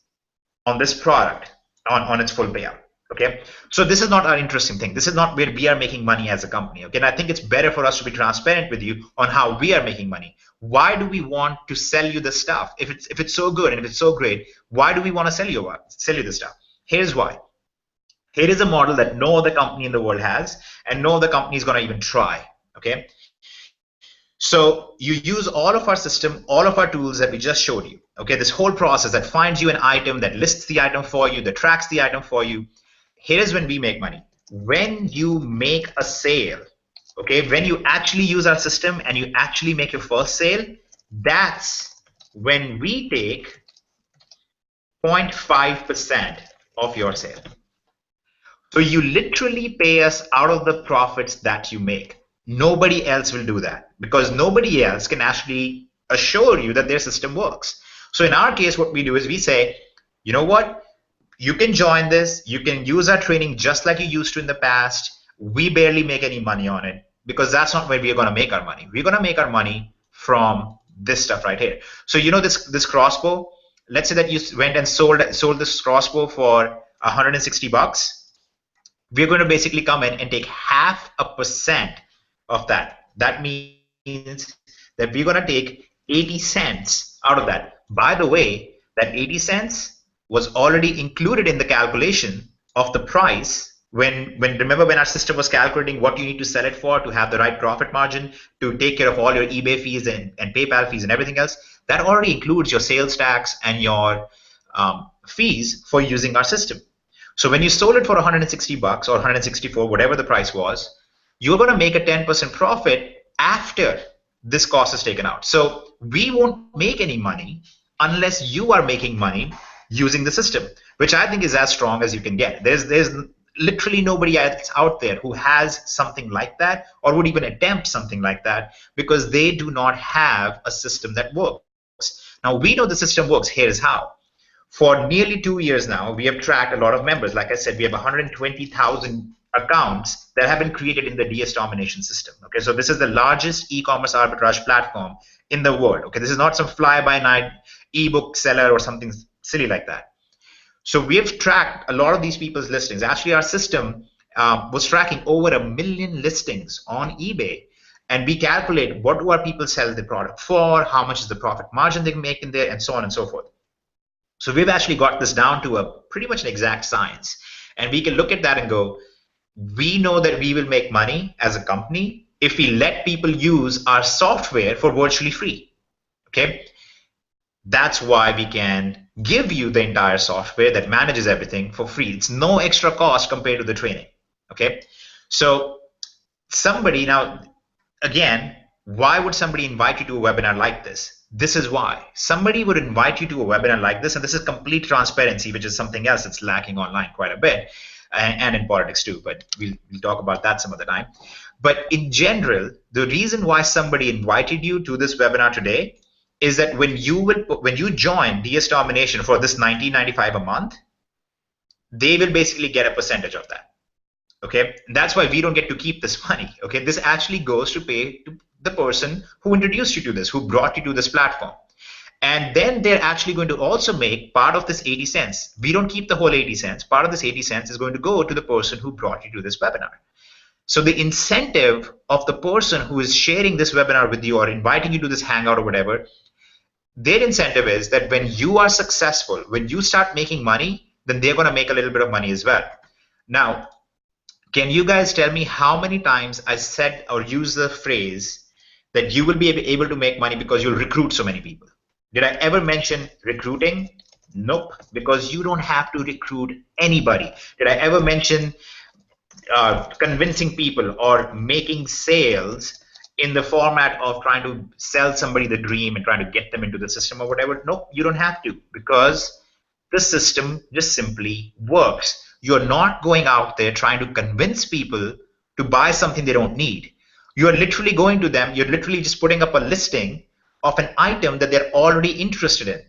on this product on its full payout. Okay, so this is not our interesting thing. This is not where we are making money as a company. Okay, and I think it's better for us to be transparent with you on how we are making money. Why do we want to sell you this stuff? If it's so good and if it's so great, why do we want to sell you this stuff? Here's why. Here is a model that no other company in the world has, and no other company is going to even try. Okay. So you use all of our system, all of our tools that we just showed you. Okay, this whole process that finds you an item, that lists the item for you, that tracks the item for you. Here's when we make money. When you make a sale, okay, when you actually use our system and you actually make your first sale, that's when we take 0.5% of your sale. So you literally pay us out of the profits that you make. Nobody else will do that because nobody else can actually assure you that their system works. So in our case, what we do is we say, you know what? You can join this. You can use our training just like you used to in the past. We barely make any money on it because that's not where we are going to make our money. We're going to make our money from this stuff right here. So you know this crossbow? Let's say that you went and sold this crossbow for 160 bucks. We're going to basically come in and take 0.5% of that. That means that we're going to take 80 cents out of that. By the way, that 80 cents was already included in the calculation of the price remember when our system was calculating what you need to sell it for to have the right profit margin to take care of all your eBay fees and PayPal fees and everything else. That already includes your sales tax and your fees for using our system. So when you sold it for 160 bucks or 164, whatever the price was, you're going to make a 10% profit after this cost is taken out. So we won't make any money unless you are making money using the system, which I think is as strong as you can get. There's literally nobody else out there who has something like that or would even attempt something like that, because they do not have a system that works. Now, we know the system works. Here's how. For nearly 2 years now, we have tracked a lot of members. Like I said, we have 120,000 accounts that have been created in the DS Domination system. Okay, so this is the largest e-commerce arbitrage platform in the world. Okay, this is not some fly-by-night ebook seller or something silly like that. So we have tracked a lot of these people's listings. Actually, our system was tracking over 1 million listings on eBay, and we calculate what do our people sell the product for, how much is the profit margin they make in there, and so on and so forth. So we've actually got this down to a pretty much an exact science, and we can look at that and go, we know that we will make money as a company if we let people use our software for virtually free. Okay, that's why we can give you the entire software that manages everything for free. It's no extra cost compared to the training. Okay, so somebody, now again, why would somebody invite you to a webinar like this? This is why. Somebody would invite you to a webinar like this, and this is complete transparency, which is something else that's lacking online quite a bit, and in politics too, but we'll talk about that some other time. But in general, the reason why somebody invited you to this webinar today is that when you join DS Domination for this $19.95 a month, they will basically get a percentage of that. Okay, and that's why we don't get to keep this money. Okay, this actually goes to pay to the person who introduced you to this, who brought you to this platform. And then they're actually going to also make part of this 80 cents. We don't keep the whole 80 cents. Part of this 80 cents is going to go to the person who brought you to this webinar. So the incentive of the person who is sharing this webinar with you or inviting you to this hangout or whatever, their incentive is that when you are successful, when you start making money, then they're going to make a little bit of money as well. Now, can you guys tell me how many times I said or used the phrase that you will be able to make money because you'll recruit so many people? Did I ever mention recruiting? Nope, because you don't have to recruit anybody. Did I ever mention convincing people or making sales in the format of trying to sell somebody the dream and trying to get them into the system or whatever? Nope, you don't have to, because the system just simply works. You're not going out there trying to convince people to buy something they don't need. You're literally going to them, you're literally just putting up a listing of an item that they're already interested in,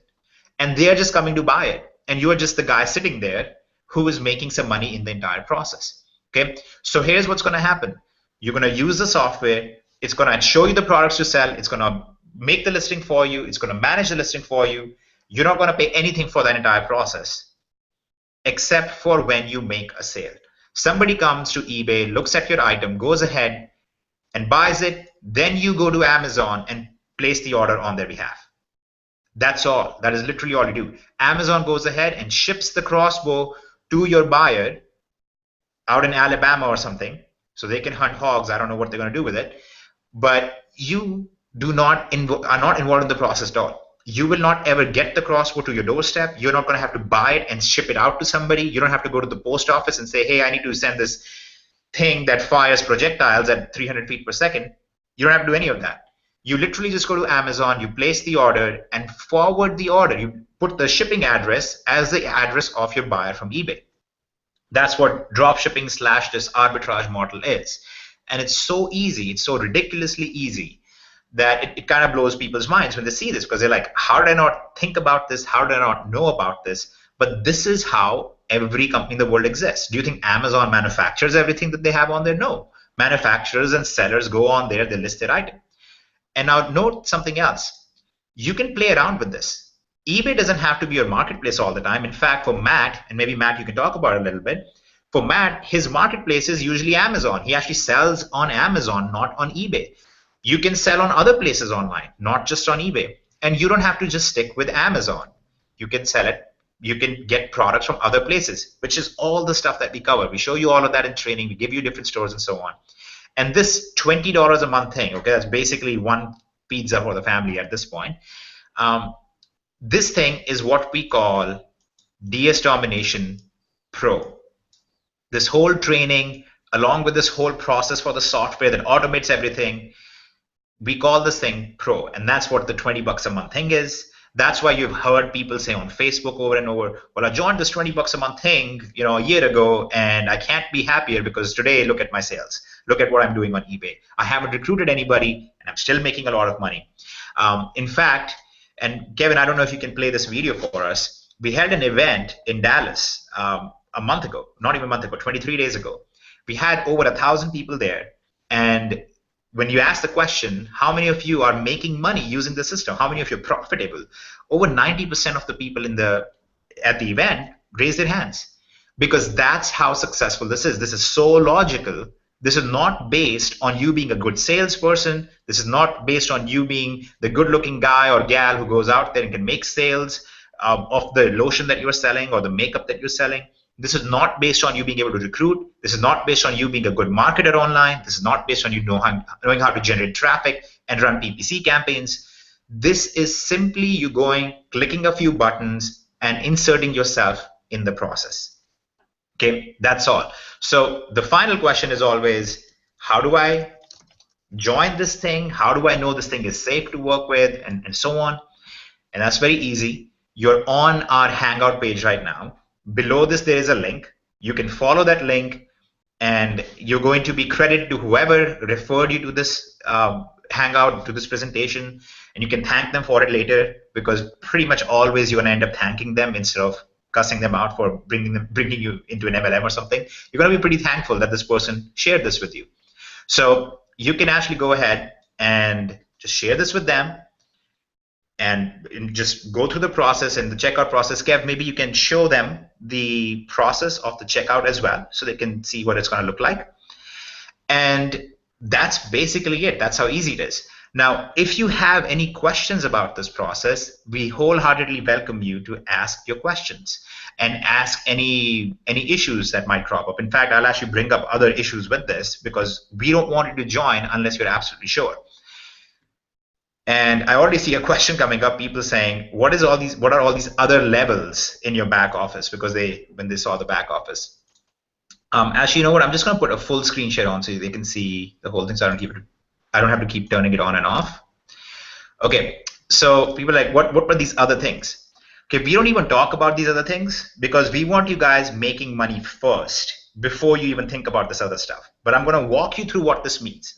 and they're just coming to buy it, and you're just the guy sitting there who is making some money in the entire process. Okay, so here's what's going to happen. You're going to use the software, it's going to show you the products to sell, it's going to make the listing for you, it's going to manage the listing for you. You're not going to pay anything for that entire process except for when you make a sale. Somebody comes to eBay, looks at your item, goes ahead and buys it, then you go to Amazon and place the order on their behalf. That's all. That is literally all you do. Amazon goes ahead and ships the crossbow to your buyer out in Alabama or something, so they can hunt hogs. I don't know what they're going to do with it, but you are not involved in the process at all. You will not ever get the crossbow to your doorstep. You're not going to have to buy it and ship it out to somebody. You don't have to go to the post office and say, hey, I need to send this thing that fires projectiles at 300 feet per second. You don't have to do any of that. You literally just go to Amazon, you place the order and forward the order. You put the shipping address as the address of your buyer from eBay. That's what dropshipping / this arbitrage model is. And it's so easy, it's so ridiculously easy that it kind of blows people's minds when they see this, because they're like, how did I not think about this? How did I not know about this? But this is how every company in the world exists. Do you think Amazon manufactures everything that they have on there? No. Manufacturers and sellers go on there, they list their item. And now note something else. You can play around with this. eBay doesn't have to be your marketplace all the time. In fact, for Matt, and maybe Matt you can talk about it a little bit, for Matt, his marketplace is usually Amazon. He actually sells on Amazon, not on eBay. You can sell on other places online, not just on eBay. And you don't have to just stick with Amazon. You can sell it. You can get products from other places, which is all the stuff that we cover. We show you all of that in training. We give you different stores and so on. And this $20 a month thing, okay, that's basically one pizza for the family at this point. This thing is what we call DS Domination Pro. This whole training, along with this whole process for the software that automates everything, we call this thing Pro, and that's what the $20 a month thing is. That's why you've heard people say on Facebook over and over, well, I joined this $20 a month thing, a year ago, and I can't be happier because today, look at my sales. Look at what I'm doing on eBay. I haven't recruited anybody, and I'm still making a lot of money. In fact, and Kevin, I don't know if you can play this video for us. We held an event in Dallas a month ago, not even a month ago, 23 days ago. We had over 1,000 people there, and when you ask the question, how many of you are making money using the system? How many of you are profitable? Over 90% of the people at the event raised their hands, because that's how successful this is. This is so logical. This is not based on you being a good salesperson. This is not based on you being the good-looking guy or gal who goes out there and can make sales of the lotion that you're selling or the makeup that you're selling. This is not based on you being able to recruit. This is not based on you being a good marketer online. This is not based on you knowing how to generate traffic and run PPC campaigns. This is simply you clicking a few buttons and inserting yourself in the process. Okay, that's all. So the final question is always, how do I join this thing? How do I know this thing is safe to work with, and so on? And that's very easy. You're on our Hangout page right now. Below this, there is a link. You can follow that link, and you're going to be credited to whoever referred you to this Hangout, to this presentation, and you can thank them for it later, because pretty much always you're going to end up thanking them instead of cussing them out for bringing you into an MLM or something. You're going to be pretty thankful that this person shared this with you. So you can actually go ahead and just share this with them, and just go through the process and the checkout process. Kev, maybe you can show them the process of the checkout as well, so they can see what it's going to look like. And that's basically it. That's how easy it is. Now, if you have any questions about this process, we wholeheartedly welcome you to ask your questions and ask any issues that might crop up. In fact, I'll actually bring up other issues with this, because we don't want you to join unless you're absolutely sure. And I already see a question coming up, people saying, what are all these other levels in your back office? Because when they saw the back office. Actually, you know what? I'm just going to put a full screen share on so they can see the whole thing, so I don't have to keep turning it on and off. Okay, so people are like, what were these other things? Okay, we don't even talk about these other things, because we want you guys making money first before you even think about this other stuff. But I'm going to walk you through what this means.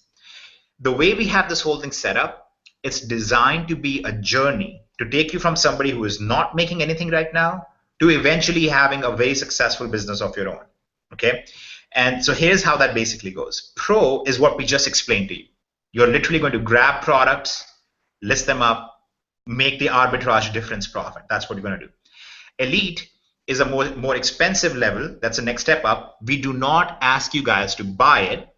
The way we have this whole thing set up, it's designed to be a journey to take you from somebody who is not making anything right now to eventually having a very successful business of your own. Okay, and so here's how that basically goes. Pro is what we just explained to you. You're literally going to grab products, list them up, make the arbitrage difference profit. That's what you're going to do. Elite is a more expensive level. That's the next step up. We do not ask you guys to buy it.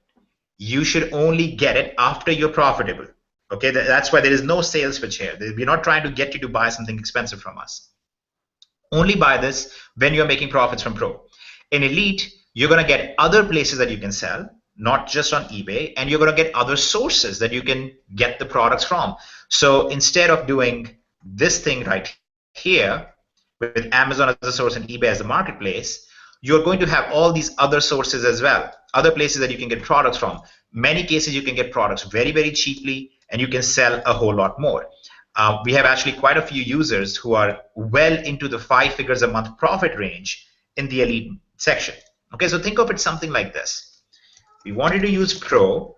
You should only get it after you're profitable. Okay, that's why there is no sales pitch here. We're not trying to get you to buy something expensive from us. Only buy this when you're making profits from Pro. In Elite, you're going to get other places that you can sell, not just on eBay, and you're going to get other sources that you can get the products from. So instead of doing this thing right here with Amazon as a source and eBay as the marketplace, you're going to have all these other sources as well, other places that you can get products from. Many cases you can get products very, very cheaply, and you can sell a whole lot more. We have actually quite a few users who are well into the 5 figures a month profit range in the Elite section. Okay, so think of it something like this. We wanted to use Pro,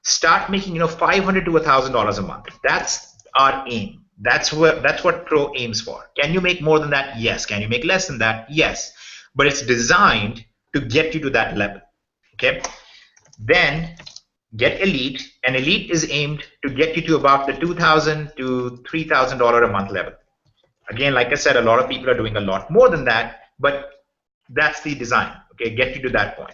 start making $500 to $1,000 a month. That's our aim. That's what Pro aims for. Can you make more than that? Yes. Can you make less than that? Yes. But it's designed to get you to that level. Okay. Then get Elite, and Elite is aimed to get you to about the $2,000 to $3,000 a month level. Again, like I said, a lot of people are doing a lot more than that, but that's the design. Okay, get you to that point.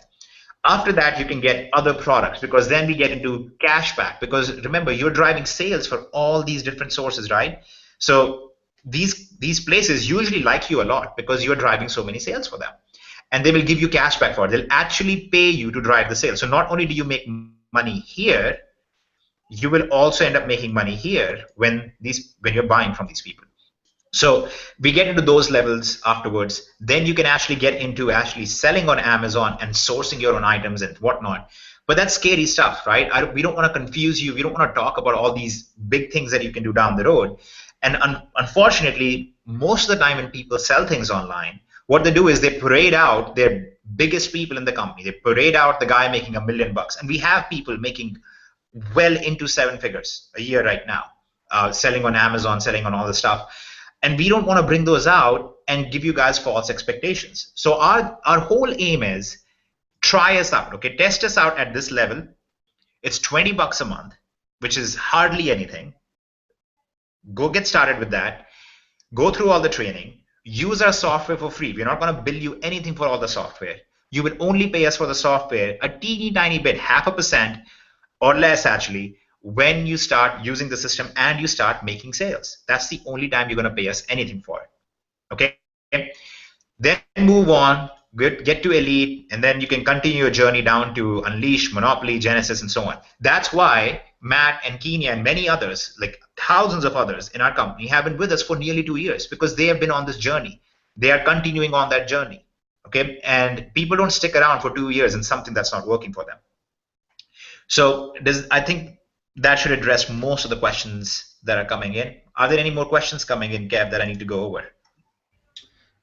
After that, you can get other products, because then we get into cashback, because remember, you're driving sales for all these different sources, right? So these places usually like you a lot because you're driving so many sales for them, and they will give you cashback for it. They'll actually pay you to drive the sales. So not only do you make money here, you will also end up making money here when you're buying from these people. So we get into those levels afterwards. Then you can actually get into actually selling on Amazon and sourcing your own items and whatnot. But that's scary stuff, right? We don't want to confuse you. We don't want to talk about all these big things that you can do down the road. And unfortunately, most of the time when people sell things online, what they do is they parade out their biggest people in the company. They parade out the guy making $1 million. And we have people making well into 7 figures a year right now, selling on Amazon, selling on all this stuff. And we don't want to bring those out and give you guys false expectations. So our whole aim is try us out, okay? Test us out at this level. It's $20 a month, which is hardly anything. Go get started with that. Go through all the training. Use our software for free. We're not going to bill you anything for all the software. You will only pay us for the software a teeny tiny bit, 0.5% or less actually, when you start using the system and you start making sales. That's the only time you're going to pay us anything for it. Okay? Then move on, get to Elite, and then you can continue your journey down to Unleash, Monopoly, Genesis, and so on. That's why Matt and Kenya and many others, like thousands of others in our company, have been with us for nearly 2 years because they have been on this journey. They are continuing on that journey. Okay? And people don't stick around for 2 years in something that's not working for them. So I think that should address most of the questions that are coming in. Are there any more questions coming in, Kev, that I need to go over?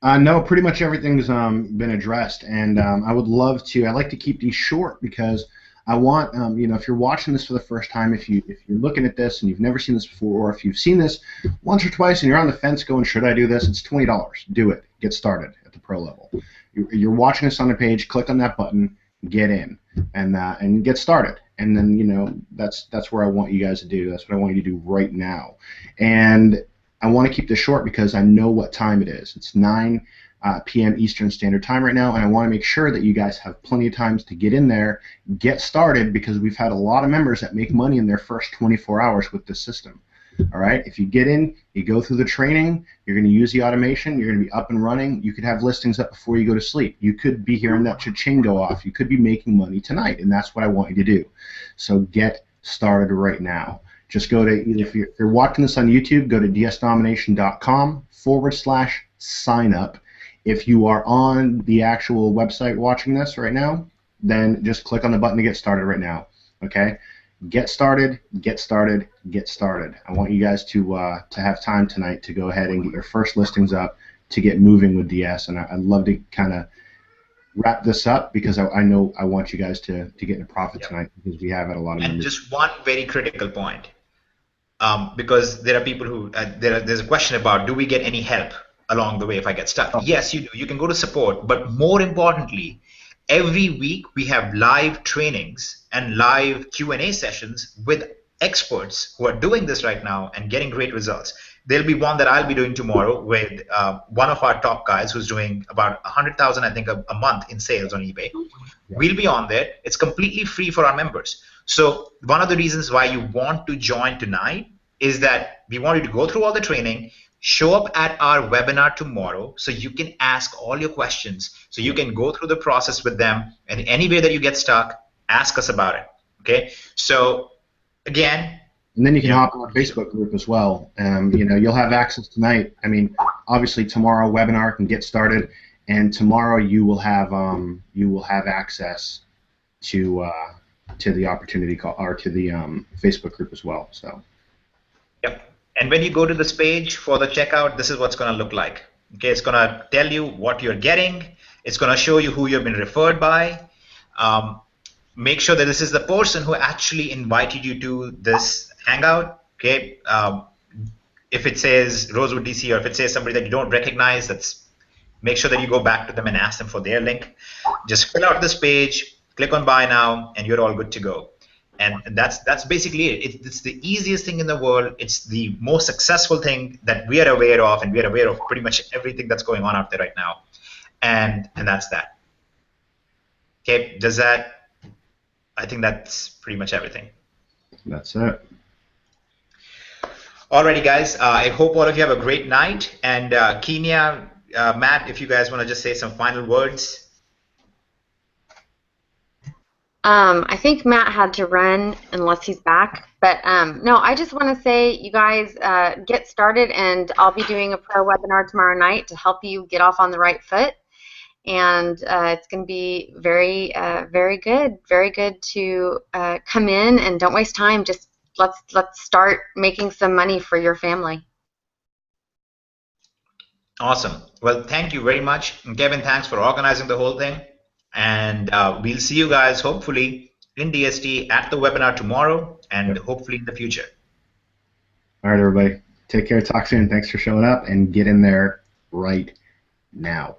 No, pretty much everything's been addressed, and I would love to. I like to keep these short because I want, if you're watching this for the first time, if you're looking at this and you've never seen this before, or if you've seen this once or twice and you're on the fence going, should I do this? It's $20. Do it. Get started at the pro level. You're watching this on the page. Click on that button. Get in and get started. And then that's where I want you guys to do. That's what I want you to do right now. And I want to keep this short because I know what time it is. It's 9 p.m. Eastern Standard Time right now, and I want to make sure that you guys have plenty of times to get in there, get started, because we've had a lot of members that make money in their first 24 hours with this system. All right, if you get in, you go through the training, you're going to use the automation, you're going to be up and running, you could have listings up before you go to sleep, you could be hearing that cha-ching go off, you could be making money tonight, and that's what I want you to do. So get started right now. Just go to, if you're watching this on YouTube, go to dsdomination.com/sign up. If you are on the actual website watching this right now, then just click on the button to get started right now. Okay? Get started, get started, get started. I want you guys to have time tonight to go ahead and get your first listings up to get moving with DS, and I'd love to kind of wrap this up because I know I want you guys to get into profit tonight because we have had a lot of members. And just one very critical point, because there are people who there's a question about, do we get any help along the way if I get stuck? Yes, you do. You can go to support, but more importantly, every week we have live trainings and live Q&A sessions with experts who are doing this right now and getting great results. There'll be one that I'll be doing tomorrow with one of our top guys who's doing about 100,000, I think, a month in sales on eBay. Yeah. We'll be on there. It's completely free for our members. So one of the reasons why you want to join tonight is that we want you to go through all the training, show up at our webinar tomorrow so you can ask all your questions, so you can go through the process with them, and any way that you get stuck, ask us about it. Okay? So again, and then you can hop on our Facebook group as well. You'll have access tonight. I mean, obviously tomorrow webinar can get started, and tomorrow you will have access to the opportunity call or to the Facebook group as well. So. Yep. And when you go to this page for the checkout, this is what's going to look like. Okay, it's going to tell you what you're getting. It's going to show you who you've been referred by. Make sure that this is the person who actually invited you to this hangout. Okay, if it says Rosewood DC or if it says somebody that you don't recognize, make sure that you go back to them and ask them for their link. Just fill out this page, click on Buy Now, and you're all good to go. And that's basically it. It's the easiest thing in the world. It's the most successful thing that we are aware of, and we are aware of pretty much everything that's going on out there right now. And that's that. Okay, I think that's pretty much everything. That's it. Alrighty, guys. I hope all of you have a great night. And Kenya, Matt, if you guys want to just say some final words. I think Matt had to run unless he's back. But no, I just want to say, you guys get started, and I'll be doing a prayer webinar tomorrow night to help you get off on the right foot. And it's going to be very, very good to come in, and don't waste time. Just let's start making some money for your family. Awesome. Well, thank you very much. And Kevin, thanks for organizing the whole thing. And we'll see you guys hopefully in DSD at the webinar tomorrow, and hopefully in the future. All right, everybody. Take care. Talk soon. Thanks for showing up, and get in there right now.